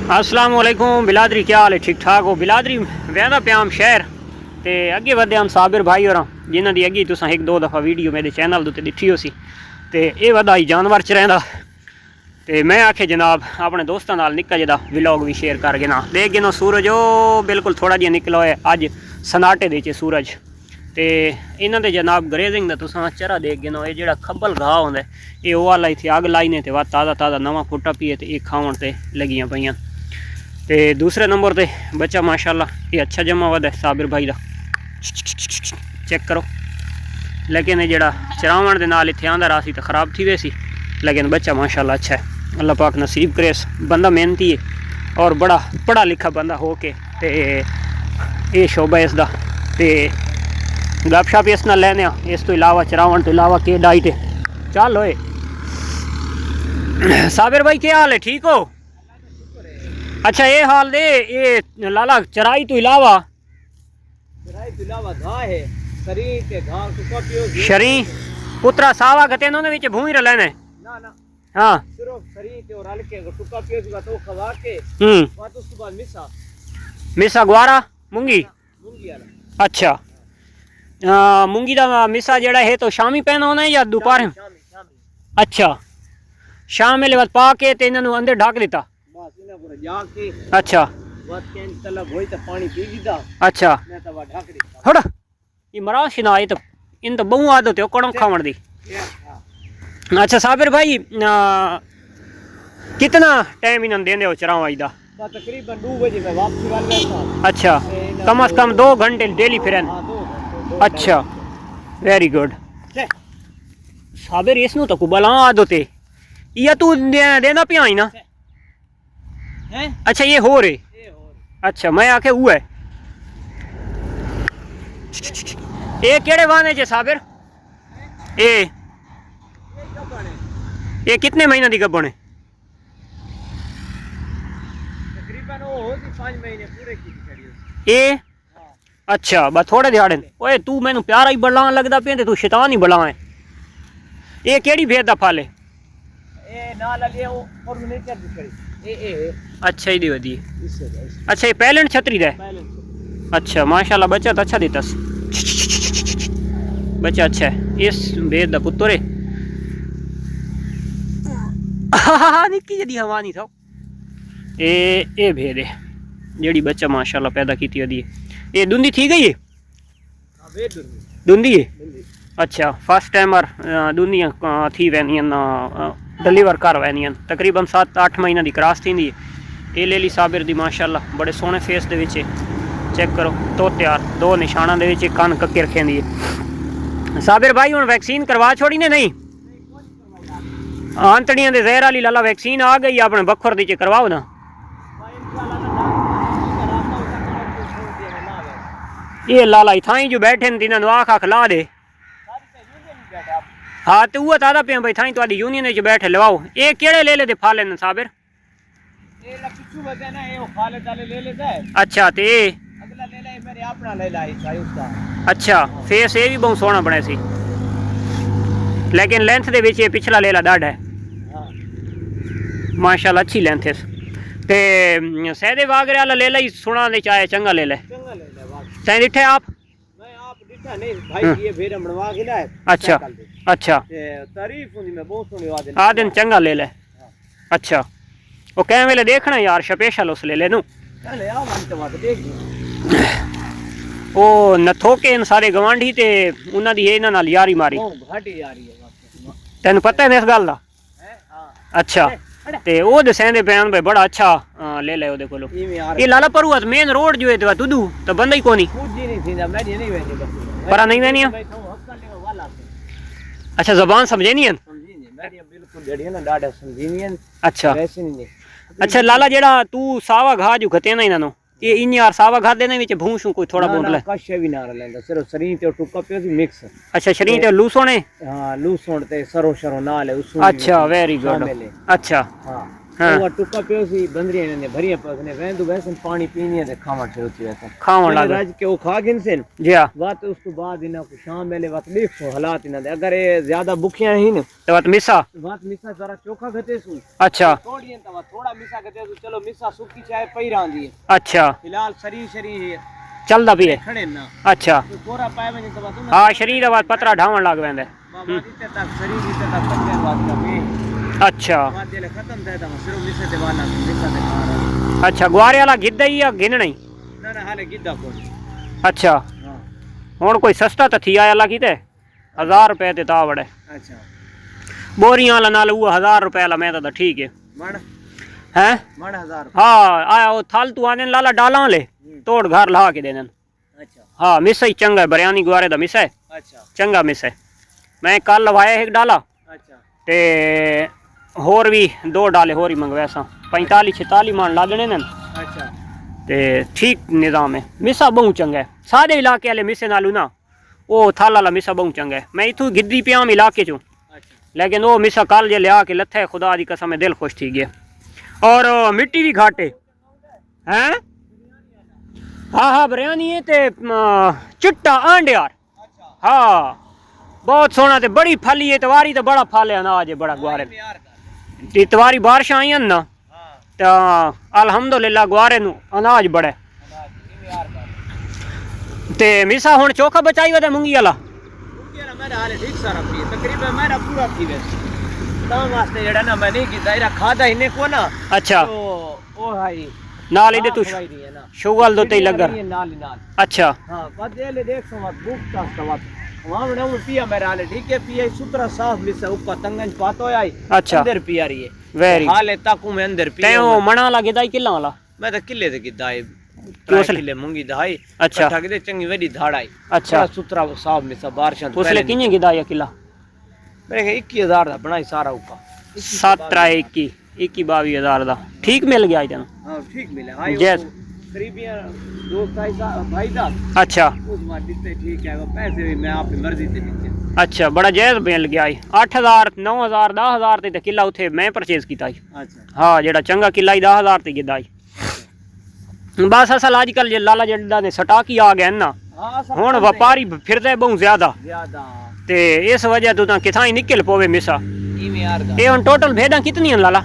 अस्सलाम वालेकुम बिलादरी, क्या हाल है? ठीक ठाक हो? बिलादरी वहदा प्याम शहर ते अगे वधे हम साबिर भाई और जिन्हों की अगे तुसा एक दो दफ़ा वीडियो मेरे चैनल के उत्ते दिखी हो सी ते ये वधा ही जानवर च रहिंदा ते मैं आखे जनाब अपने दोस्तों नाल निक्का जिहा व्लॉग भी शेयर कर गिना देख गिनो। सूरज ओ बिल्कुल थोड़ा जिहा निकला है अज सनाटे दे सूरज ते इन्हां दे जनाब ग्रेजिंग दा तुसां चरा देख गिनो। ये जिहड़ा खब्बल घाह होंदा ये ओह वाला इत्थे अग लाई ने ते वा ताज़ा ताज़ा नवां फुट्टा पिए ते ये खावन ते लगियां पईयां। ते दूसरे नंबर पे बच्चा माशाल्लाह ये अच्छा जमा हुआ है साबिर भाई का, चेक करो। लेकिन ये जड़ा चरावण के नाल इत्थे आंदा रहा सी तो खराब थी वैसी, लेकिन बच्चा माशाल्लाह अच्छा है। अल्लाह पाक नसीब करे, बंदा मेहनती है और बड़ा पढ़ा लिखा बंदा हो के ते ये शोभा इसका ते गपशप इस नाल लैने। इस तो इलावा चरावण तो इलावा के डाइट है। चल होए साबिर भाई, क्या हाल है? ठीक हो? अच्छा ये हाल दे ये लाला चराई तो इलावा घाह है शरी पुत्रा सावा गते ने विच भूई र लेने ना ना। हां सिर्फ सरी ते और हल्के को टुका पियो तो खवा के बाद उसके बाद मिसा ग्वारा मूंगी वाला। अच्छा मूंगी दा मिसा जेड़ा है तो शामी पहना होना है या दोपहर? अच्छा शाम में बाद पा के ते इन्हां अंदर ढक दिता। अच्छा अच्छा थोड़ा ये मरा शिना तो इन तो बहु आदत है कड़म खावन दी। अच्छा साबिर भाई कितना टाइम इन्होंने देंदे हो चरावाई दा? तकरीबन 2 बजे मैं वापसी वाला था। अच्छा कम से कम 2 घंटे डेली फिरन। अच्छा वेरी गुड साबिर, इसनू तो को बला आदत है या तू देना पिया ही ना? अच्छा ये हो रे। अच्छा मैं आखे हुआ है ये केड़े वाने जे साबिर? ये कितने महीना दी गब्बन है? तकरीबन वो 5 महीने पूरे की ये अच्छा बस थोड़े दिहाड़े। ओए तू मैनू प्यारा ही बलान लगदा पे, तू शैतान ही बला है। ये केड़ी भेद दा फल है? ए नाल ले वो और नहीं कर दी करी ए अच्छा ही दी। अच्छा ये पैलेंट छतरी दा? अच्छा माशाल्लाह बच्चा तो अच्छा देता, बच्चा अच्छा है। इस भेद दा पुत्तर है निक्की जी हवा नहीं था। ये भेद है जेड़ी बच्चा माशाल्लाह पैदा की थी। ये दुंदी थी गई है? दुंदी है। अच्छा फर्स्ट टाइमर दुंदियां थी वैनियन डिलीवर कर वैनियन तकरीबन 7-8 महीना की क्रॉस थी। ये ले ली साबिर दी माशाल्लाह बड़े सोहने फेस दे विच चेक करो तो तैयार 2 निशाना दे विच कान कक्के रखे दी है। साबिर भाई हुण वैक्सीन करवा छोड़ी ने? नहीं आंतड़ियां दे जहर वाली लाला वैक्सीन आ गई अपने बखर दी च करवाओ ना। ये लाला थाई जो बैठे न तिन्हां नूं आख ला दे। हाँ तो वो तादा पे भाई थाई तुहाडी यूनियन च बैठे लवाओ। ये केड़े ले दे फाले न साबिर? अच्छा ते अच्छा फेस ये भी बहुत सोहना बने सी, लेकिन लेंथ दे विच ये पिछला लेला डाढ़ा है माशाल्लाह, अच्छी लेंथ है। ते सैदे वागरे वाला लेला ही सुना दे चाहे चंगा ले ले। तैं दिठे आप? मैं आप दिठा नहीं भाई, ये भेड़ बनवा के लाए। अच्छा अच्छा तारीफ हुंदी मैं बहुत सुनी आदन चंगा ले ले। अच्छा वो कै वेले देखना यार स्पेशल उस ले ले नू ओ नथोके इन सारे गवांढी ते उन्हां दी इन्हां नाल यारी मारी तेन पता है इस गल दा? अच्छा ते ओ दसेंदे बयान भाई बड़ा अच्छा ले ले ओदे कोलो। ये लाला परुआ मेन रोड जो है तुदू तो बंदा ही कोनी पर नहीं वेनिया। अच्छा जबान समझे नहीं? अच्छा अच्छा लाला जेड़ा तू सावा घा जो खते ना इन्हां ये इन यार सावा घा देने विच भूंशू कोई थोड़ा बहुत ले कश भी ना लेंदा सिर्फ सरी ते टुक्का पियो सी मिक्स। अच्छा शरीर ते लूसोने? हां लूसोण ते सरो शरो ना ले उस। अच्छा वेरी गुड। अच्छा हां हाँ। वो टुक्का पियो सी बंदरिया ने भरिया पकने वेंदु वैसे पानी पीनी है ते खावन शुरू थी वैसे खावन लग राज के वो खा गिन से जी हाँ बात उसके बाद इना को शाम वेले बात देखो हालात इना दे अगर ये ज्यादा भूखिया ही न तो बात मिसा बात मिसा जरा चोखा गते सु अच्छा थोड़ी तो थोड़ा मिसा गते सु चलो मिसा सूखी चाय पई रांदी है अच्छा फिलहाल शरीर शरीर है चलदा भी है खड़े ना अच्छा तो कोरा पाए में तो बात हाँ शरीर दा बात पतरा ढावन लग वेंदा बाबा इते तक शरीर इते तक कटे बात का में अच्छा बात जेले खत्म थे तो सिर्फ मिसे ते वाला मिसा ते खा अच्छा गुआरे वाला गिद्दा ही या गिनना ही ना हाले गिद्दा को अच्छा हां हुण कोई सस्ता तो थी आया ला किते 1000 रुपए ते ता बड़े अच्छा बोरियां वाला नाल वो 1000 रुपए वाला मैं तो ठीक है मन हैं मन 1000 हाँ आया वो थाल तू आने लाला डाला ले तोड़ घर ला के देने अच्छा हाँ मिस ही चंगा है बिरयानी गुआरे दा मिस है अच्छा चंगा मिस है मैं कल लवाया एक डाला अच्छा ते होर भी 2 डाले होर ही मंगवाया सा 45-46 मान लागने ने अच्छा ते ठीक निज़ाम है मिसा बहुत चंगा है सारे इलाके वाले मिसे नालू ना वो थाल वाला मिसा बहुत चंगा है मैं इथू गिद्दी पियाम इलाके चो अच्छा लेकिन वो मिसा कल जे लिया के लथे खुदा दी कसम में दिल खुश थी गया और मिट्टी भी घाटे हैं हाँ हाँ बिरयानी है ते चिट्टा आंड यार हाँ बहुत सोना ते बड़ी फली है तवारी तो बड़ा फल है अनाज है बड़ा गुआरे इतवारी बारिश आई ना तो अल्हम्दुलिल्लाह गुआरे नु अनाज बड़े ते मिसा हुन चोखा बचाई वदे मुंगी वाला मेरा हाल ठीक सारा पी तकरीबन मेरा पूरा थी वैसे ता वास्ते जेड़ा ना मैं नहीं कीता इरा खादा इने को ना अच्छा तो ओ हाई नाल इदे तू शुगल दो ते लगर नाल नाल अच्छा हां बदले देख सो भूख ता सवा वहां ने पिया मेरा हाल ठीक है पिया सुतरा साफ मिसा ऊपर तंगन पातो आई अच्छा अंदर पिया रही है वेरी हाल ताकू में अंदर पिया ते ओ मणा ला गिदाई किला वाला मैं तो किले ते गिदाई उसले- किले मुंगी दहाई अच्छा कट्ठा किते चंगी वडी धाड़ाई अच्छा सुतरा साफ मिसा बारिशां तो उसले किने गिदाई किला मेरे 21000 दा बनाई सारा ऊपर 17-21-22 दा ठीक मिल गया इधर हां ठीक मिला हां Yes. करीबिया दोस्त भाई दा अच्छा उस बात दिते ठीक है वो पैसे भी मैं आपकी मर्जी से दीते अच्छा बड़ा जायज मिल गया 8000 9000 10000 ते किला उथे मैं परचेज कीता अच्छा हाँ जेड़ा चंगा किला 10000 ते गिदाई बस असल आजकल जे लाला जड्डा ने स्टॉक ही आ गए ना हां हुन व्यापारी फिरदे बहुत ज्यादा ज्यादा ते इस वजह तो ता किथा ही निकल पवे मिसा इमे यार दा ये हुन टोटल भेड़ा कितनी लाला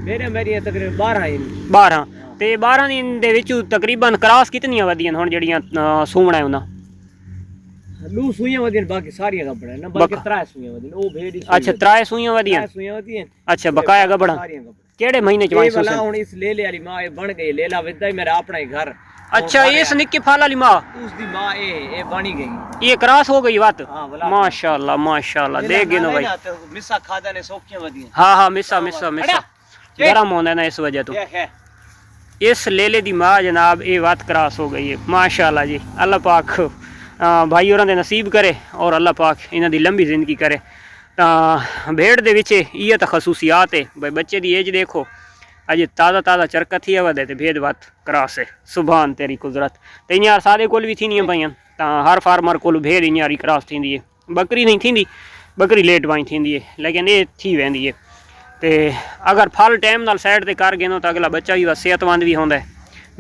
मेरी तकरीबन 12 है 12 ते 12 दिन दे विच तकरीबन क्रॉस कितनी वदियां हुन जड़ियां सूमणा उना लू सुइयां वदिन बाकी सारी गबड़ा ना बाकी 3 सुइयां वदिन ओ भेड़ी अच्छा 3 सुइयां वदियां सुइयां वदिन अच्छा बकाया गबड़ा केड़े महीने च वाई वाला हुन इस ले वाली मां बन गई लेला विदा ही मेरा अपना ही घर अच्छा इस निक्के फाल वाली मां उसदी मां ए बनी गई ये क्रॉस हो गई बात हां वाला माशाल्लाह देख गिनो भाई मिसा खादा ने सौखियां वदियां हाँ हाँ मिसा गरम होंदा ना इस वजह तो इस लेले दी मां जनाब ये बात क्रॉस हो गई है माशाल्लाह जी अल्लाह पाक भाई होरां दे नसीब करे और अल्लाह पाक इन्हां दी लंबी जिंदगी करे भेड़ दे विच ये तो खसूसियात है भाई बच्चे दी एज देखो अजे ताज़ा चरका थी वधे ते भेद बात क्रॉस है सुभान तेरी कुदरत ते यार सादे कोल भी थी पईयां हर फार्मर कोल भेड़ यार क्रॉस थींदी है बकरी नहीं थींदी बकरी लेट वाई थींदी है लेकिन ये थी वेंदी है ते अगर फल टाइम नाल साइड ते कर गिनो तो अगला बच्चा भी सेहतमंद भी होंदा है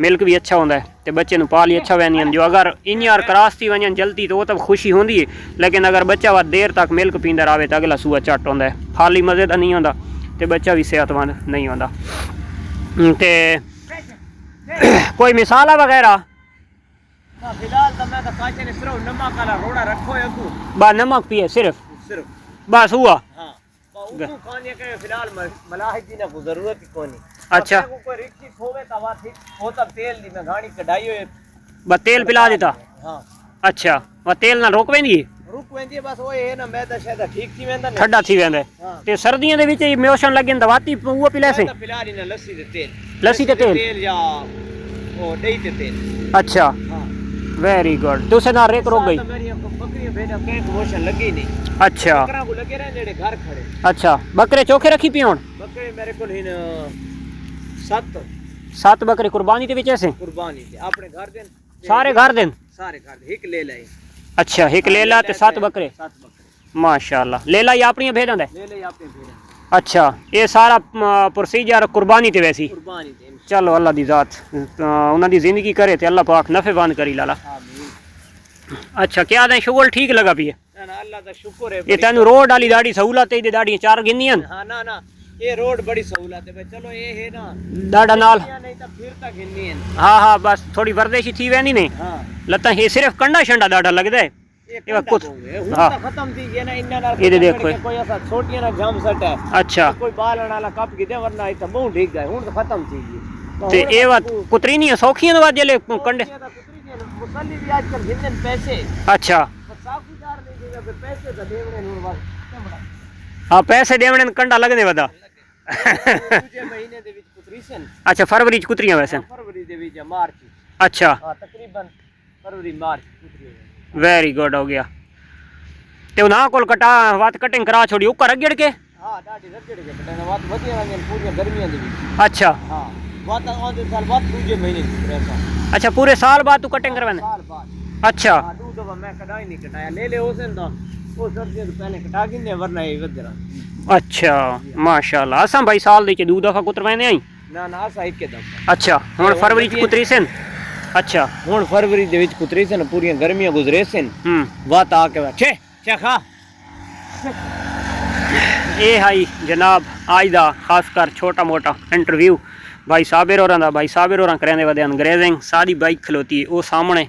मिल्क भी अच्छा होंदा है ते बच्चे नूं पाल ही अच्छा वैंदियां जो अगर इन यार क्रॉस थी वजन जल्दी तो वो तो खुशी होंदी है लेकिन अगर बच्चा वा देर तक मिल्क पींदा रहे तो अगला सूआ झट होंदा है फल ही मज़े दा नहीं होंदा ते बच्चा भी सेहतमंद नहीं होंदा ते कोई मिसाल वगैरह फिलहाल तो मैं तो काचे ने सिर्फ नमक वाला रोड़ा रखो है तू बस नमक पिए सिर्फ बस हुआ हां उसको खाने के फिलहाल मलाही दी ना को जरूरत ही कोनी अच्छा को कोई रिक्की होवे ता वा ठीक हो तब तेल दी मैं घाणी कढ़ाई होए बस तेल पिला देता हां अच्छा वो तेल ना रोक वेंदी रुक वेंदी बस वो है ना मैदा शायद ठीक थी वेंदा ने ठंडा थी वेंदा हां ते सर्दियां दे विच मोशन लगन दवाती वो पिला से फिलहाल इन लस्सी ते तेल या ओ दही ते तेल अच्छा हां वेरी गुड तुसे ना रेक रोक गई मेरी बकरियां भेड़ा के मोशन लगी नहीं अच्छा बकरा को लगे रहे जेड़े घर खड़े अच्छा बकरे चोखे रखी पियोन बकरे मेरे को हिन 7 बकरे कुर्बानी ते विच ऐसे कुर्बानी ते अपने घर देन सारे घर दिन सारे घर एक ले लाए अच्छा एक लेला ते 7 बकरे 7 बकरे माशाल्लाह लेला ये अपनी भेड़ां दे ले ले आपने भेड़ा अच्छा ये सारा प्रोसीजर कुर्बानी ते वैसी कुर्बानी ते चलो अल्लाह दी ज़ात उन्हां दी जिंदगी करे ते अल्लाह पाक नफ़ेवान करी लाला। आमीन। अच्छा क्या आदें शुगल ठीक लगा पी ना ना अल्लाह दा शुक्र है। ये तेन रोड वाली दाढ़ी सहूलत है दाढ़ी चार गिनियां हाँ ना ना ये रोड बड़ी सहूलत है भाई। चलो ये है ना दाढ़ा नाल नहीं तो फिर तक गिननी है। हाँ हाँ बस थोड़ी वर्देशी थी वैनी ने हाँ लत्ता ये सिर्फ कंडा शंडा दाढ़ा लगदा है ये कुछ हाँ खत्म थी ये ना इन्ना नाल ये देखो कोई ऐसा छोटियां ना जाम सट है। अच्छा कोई बाल वाला कप की दे वरना इतना बहुत ठीक गए हुन तो खत्म थी ये। ते ये बात कुतरी नहीं सौखियां तो जले कंडे मुसल्ली भी आजकल गिनन पैसे अच्छा साफीदार नहीं देगा फिर पैसे तो देवने नूर बस हाँ पैसे देवने कंडा लगने वदा दूजे महीने दे विच कुतरीसन। अच्छा फरवरी च कुतरियां वैसे फरवरी दे विच मार्च अच्छा हां तकरीबन फरवरी मार्च कुतरी वेरी गुड हो गया ते उना कोल कटा बात कटिंग करा छोड़ी ऊपर अगड़ के हां डाडी रगड़ के बटन बात वधिया वांगे पूरी गर्मियां दे विच अच्छा हां बात आंदे साल बाद दूजे महीने पैसा अच्छा पूरे साल बाद तू कटिंग करवाने साल बाद अच्छा हां दो दफा मैं कटाई नहीं कटाया ले उसन तो वो सर्दियों तो पहले कटा गिने वरना ये वधरा। अच्छा माशाल्लाह असा भाई साल दे दो दफा कुतरवाने आई ना ना सा एक दम अच्छा हुन फरवरी च कुतरी सन अच्छा हुन फरवरी दे विच कुतरी सन पूरी गर्मियां गुजरे सन बात आके बैठे चखा ये हाई जनाब आज दा खासकर छोटा मोटा इंटरव्यू भाई साबिर होरां दा। भाई साबिर होरां करेंदे वदे अंग्रेजिंग सारी बाइक खलोती है वो सामने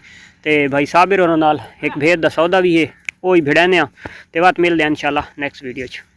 ते भाई साबिर होरां नाल एक भेद दा सौदा भी है वो ही भिड़ाने ते बात मिलदे इंशाल्लाह नेक्स्ट वीडियो च।